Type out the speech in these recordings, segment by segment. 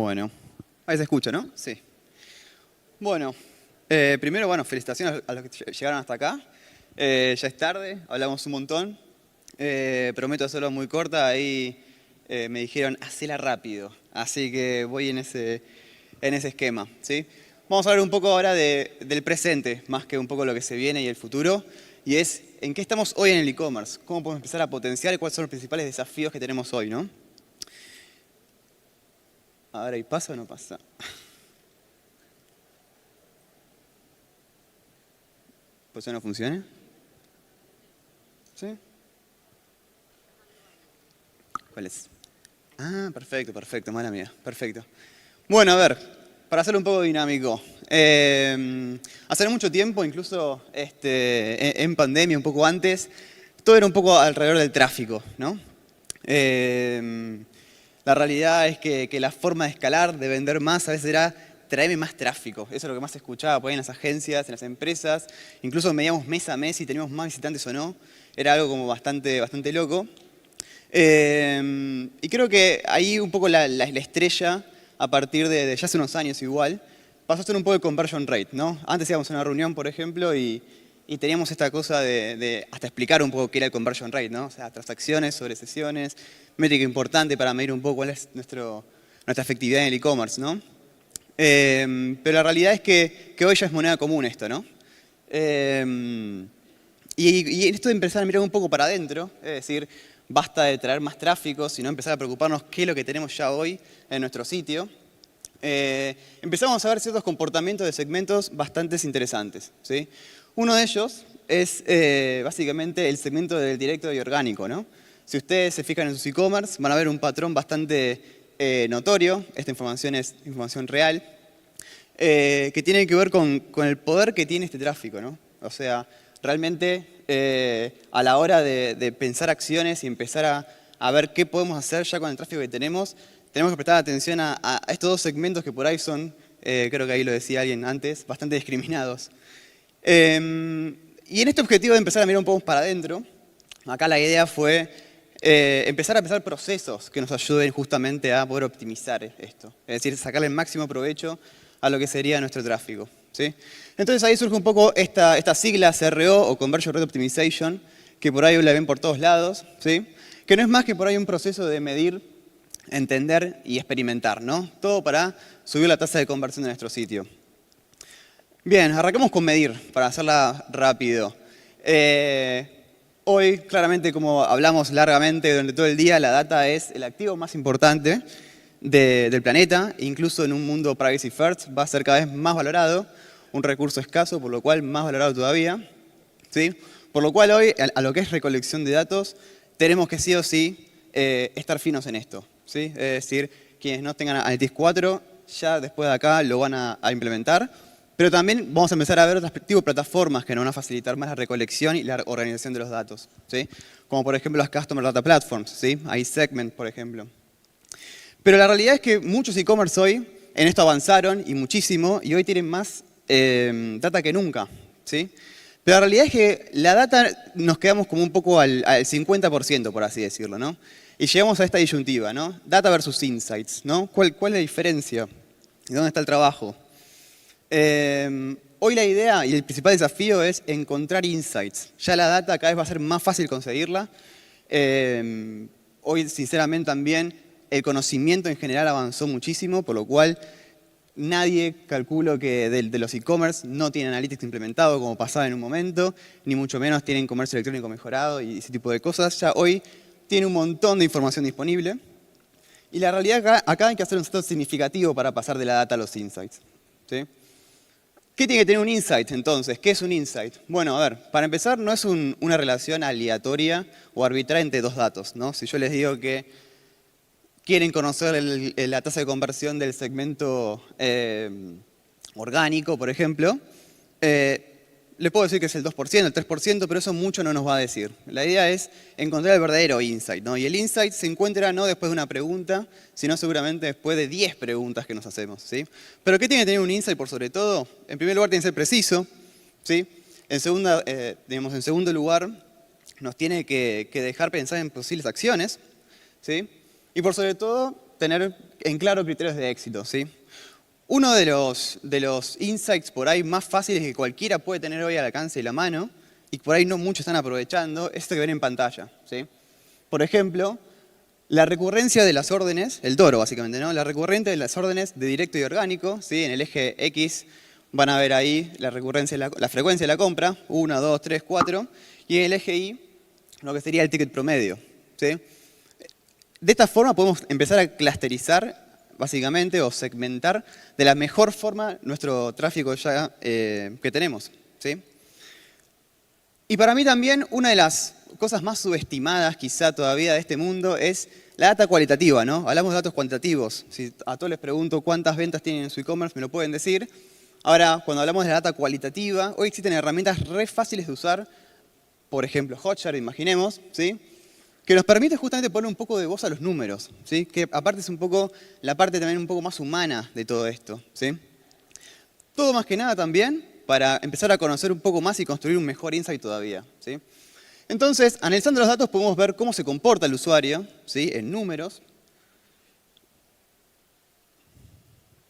Bueno, ahí se escucha, ¿no? Sí. Bueno, primero, felicitaciones a los que llegaron hasta acá. Ya es tarde, hablamos un montón. Prometo hacerlo muy corta, ahí me dijeron, hacela rápido. Así que voy en ese esquema, ¿sí? Vamos a hablar un poco ahora del presente, más que un poco lo que se viene y el futuro. Y es, ¿en qué estamos hoy en el e-commerce? ¿Cómo podemos empezar a potenciar y cuáles son los principales desafíos que tenemos hoy, ¿no? A ver, ¿ahí pasa o no pasa? ¿Pues eso no funciona? ¿Sí? ¿Cuál es? Ah, perfecto, mala mía, perfecto. Bueno, a ver, para hacerlo un poco dinámico. Hace mucho tiempo, incluso en pandemia, un poco antes, todo era un poco alrededor del tráfico, ¿no? La realidad es que la forma de escalar, de vender más, a veces era traerme más tráfico. Eso es lo que más se escuchaba por ahí en las agencias, en las empresas. Incluso medíamos mes a mes si teníamos más visitantes o no. Era algo como bastante loco. Y creo que ahí un poco la estrella, a partir de ya hace unos años igual, pasó a ser un poco de conversion rate, ¿no? Antes íbamos a una reunión, por ejemplo, y teníamos esta cosa de hasta explicar un poco qué era el conversion rate, ¿no? O sea, transacciones sobre sesiones, métrica importante para medir un poco cuál es nuestra efectividad en el e-commerce, ¿no? Pero la realidad es que hoy ya es moneda común esto, ¿no? Y esto de empezar a mirar un poco para adentro, es decir, basta de traer más tráfico, sino empezar a preocuparnos qué es lo que tenemos ya hoy en nuestro sitio. Empezamos a ver ciertos comportamientos de segmentos bastante interesantes, ¿sí? Uno de ellos es básicamente el segmento del directo y orgánico, ¿no? Si ustedes se fijan en sus e-commerce, van a ver un patrón bastante notorio. Esta información es información real, que tiene que ver con el poder que tiene este tráfico, ¿no? O sea, realmente a la hora de pensar acciones y empezar a ver qué podemos hacer ya con el tráfico que tenemos que prestar atención a estos dos segmentos que por ahí son, creo que ahí lo decía alguien antes, bastante discriminados. Y en este objetivo de empezar a mirar un poco para adentro, acá la idea fue empezar a pensar procesos que nos ayuden justamente a poder optimizar esto. Es decir, sacarle el máximo provecho a lo que sería nuestro tráfico, ¿sí? Entonces ahí surge un poco esta sigla CRO o Conversion Rate Optimization, que por ahí la ven por todos lados, ¿sí? Que no es más que por ahí un proceso de medir, entender y experimentar, ¿no? Todo para subir la tasa de conversión de nuestro sitio. Bien, arrancamos con medir, para hacerla rápido. Hoy, claramente, como hablamos largamente durante todo el día, la data es el activo más importante del planeta. Incluso en un mundo privacy first va a ser cada vez más valorado, un recurso escaso, por lo cual más valorado todavía, ¿sí? Por lo cual hoy, a lo que es recolección de datos, tenemos que sí o sí estar finos en esto, ¿sí? Es decir, quienes no tengan Analytics 4, ya después de acá lo van a implementar. Pero también vamos a empezar a ver otras tipo de plataformas que nos van a facilitar más la recolección y la organización de los datos, ¿sí? Como por ejemplo las Customer Data Platforms, ¿sí? Hay Segment, por ejemplo. Pero la realidad es que muchos e-commerce hoy en esto avanzaron y muchísimo, y hoy tienen más data que nunca, ¿sí? Pero la realidad es que la data nos quedamos como un poco al 50%, por así decirlo, ¿no? Y llegamos a esta disyuntiva, ¿no? Data versus insights, ¿no? ¿Cuál es la diferencia? ¿Y dónde está el trabajo? Hoy la idea y el principal desafío es encontrar insights. Ya la data cada vez va a ser más fácil conseguirla. Hoy, sinceramente, también el conocimiento en general avanzó muchísimo, por lo cual nadie, calculo que de los e-commerce, no tiene Analytics implementado como pasaba en un momento, ni mucho menos tienen comercio electrónico mejorado y ese tipo de cosas. Ya hoy tiene un montón de información disponible. Y la realidad acá hay que hacer un salto significativo para pasar de la data a los insights, ¿sí? ¿Qué tiene que tener un insight entonces? ¿Qué es un insight? Bueno, a ver, para empezar no es una relación aleatoria o arbitraria entre dos datos, ¿no? Si yo les digo que quieren conocer la tasa de conversión del segmento orgánico, por ejemplo, le puedo decir que es el 2%, el 3%, pero eso mucho no nos va a decir. La idea es encontrar el verdadero insight, ¿no? Y el insight se encuentra no después de una pregunta, sino seguramente después de 10 preguntas que nos hacemos, ¿sí? Pero ¿qué tiene que tener un insight por sobre todo? En primer lugar tiene que ser preciso, ¿sí? En segundo lugar nos tiene que dejar pensar en posibles acciones, ¿sí? Y por sobre todo tener en claro criterios de éxito, ¿sí? Uno de los insights por ahí más fáciles que cualquiera puede tener hoy al alcance de la mano, y por ahí no muchos están aprovechando, es esto que ven en pantalla, ¿sí? Por ejemplo, la recurrencia de las órdenes, el toro básicamente, ¿no? La recurrencia de las órdenes de directo y orgánico, ¿sí? En el eje X van a ver ahí la recurrencia, la frecuencia de la compra, 1, 2, 3, 4, y en el eje Y lo que sería el ticket promedio, ¿sí? De esta forma podemos empezar a clusterizar básicamente o segmentar de la mejor forma nuestro tráfico ya que tenemos, ¿sí? Y para mí también una de las cosas más subestimadas quizá todavía de este mundo es la data cualitativa, ¿no? Hablamos de datos cuantitativos. Si a todos les pregunto cuántas ventas tienen en su e-commerce, me lo pueden decir. Ahora, cuando hablamos de la data cualitativa, hoy existen herramientas re fáciles de usar, por ejemplo, Hotjar, imaginemos, ¿sí? Que nos permite justamente poner un poco de voz a los números, ¿sí? Que aparte es un poco la parte también un poco más humana de todo esto, ¿sí? Todo más que nada también para empezar a conocer un poco más y construir un mejor insight todavía, ¿sí? Entonces, analizando los datos podemos ver cómo se comporta el usuario, ¿sí? En números.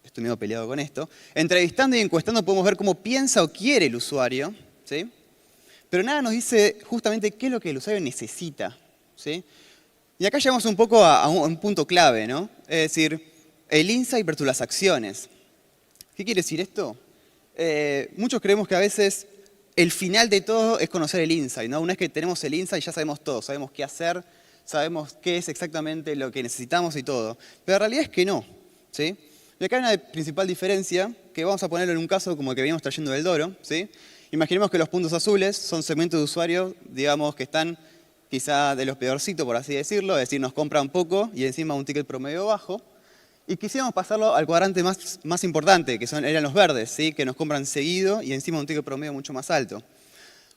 Estoy medio peleado con esto. Entrevistando y encuestando podemos ver cómo piensa o quiere el usuario, ¿sí? Pero nada nos dice justamente qué es lo que el usuario necesita, ¿sí? Y acá llegamos un poco a un punto clave, ¿no? Es decir, el insight versus las acciones. ¿Qué quiere decir esto? Muchos creemos que a veces el final de todo es conocer el insight, ¿no? Una vez que tenemos el insight ya sabemos todo, sabemos qué hacer, sabemos qué es exactamente lo que necesitamos y todo. Pero la realidad es que no, ¿sí? Y acá hay una principal diferencia, que vamos a ponerlo en un caso como el que veníamos trayendo del Doro, ¿sí? Imaginemos que los puntos azules son segmentos de usuarios, digamos, que están quizá de los peorcitos, por así decirlo, es decir, nos compran poco y encima un ticket promedio bajo. Y quisiéramos pasarlo al cuadrante más importante, que eran los verdes, ¿sí? Que nos compran seguido y encima un ticket promedio mucho más alto.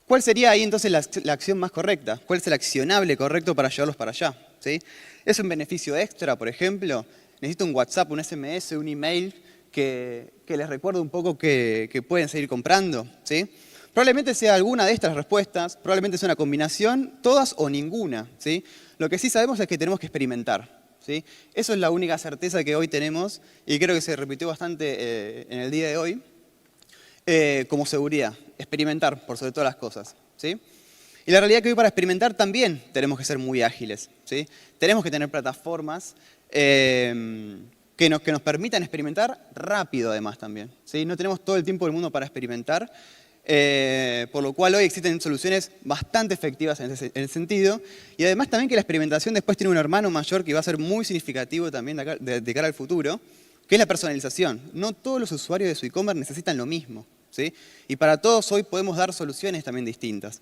¿Cuál sería ahí entonces la acción más correcta? ¿Cuál es el accionable correcto para llevarlos para allá? ¿Sí? ¿Es un beneficio extra, por ejemplo? ¿Necesito un WhatsApp, un SMS, un email que les recuerde un poco que pueden seguir comprando? ¿Sí? Probablemente sea alguna de estas respuestas, probablemente sea una combinación, todas o ninguna, ¿sí? Lo que sí sabemos es que tenemos que experimentar, ¿sí? Eso es la única certeza que hoy tenemos y creo que se repitió bastante en el día de hoy como seguridad, experimentar por sobre todas las cosas, ¿sí? Y la realidad es que hoy para experimentar también tenemos que ser muy ágiles, ¿sí? Tenemos que tener plataformas que nos permitan experimentar rápido además también, ¿sí? No tenemos todo el tiempo del mundo para experimentar. Por lo cual hoy existen soluciones bastante efectivas en ese sentido y además también que la experimentación después tiene un hermano mayor que va a ser muy significativo también de cara al futuro, que es la personalización. No todos los usuarios de su e-commerce necesitan lo mismo, ¿sí? Y para todos hoy podemos dar soluciones también distintas.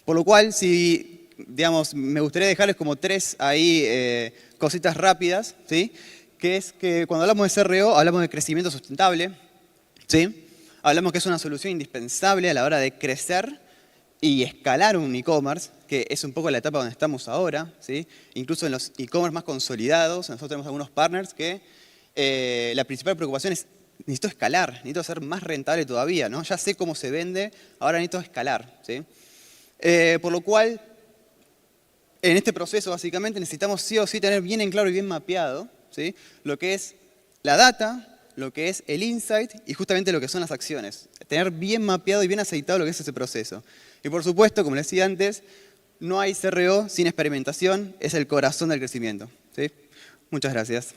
Por lo cual, si, digamos, me gustaría dejarles como tres ahí cositas rápidas, ¿sí? Que es que cuando hablamos de CRO hablamos de crecimiento sustentable, ¿sí? Hablamos que es una solución indispensable a la hora de crecer y escalar un e-commerce, que es un poco la etapa donde estamos ahora, ¿sí? Incluso en los e-commerce más consolidados, nosotros tenemos algunos partners que la principal preocupación es necesito escalar, necesito ser más rentable todavía, ¿no? Ya sé cómo se vende, ahora necesito escalar, ¿sí? Por lo cual, en este proceso básicamente necesitamos sí o sí tener bien en claro y bien mapeado, ¿sí? Lo que es la data, lo que es el insight y justamente lo que son las acciones. Tener bien mapeado y bien aceitado lo que es ese proceso. Y por supuesto, como les decía antes, no hay CRO sin experimentación, es el corazón del crecimiento, ¿sí? Muchas gracias.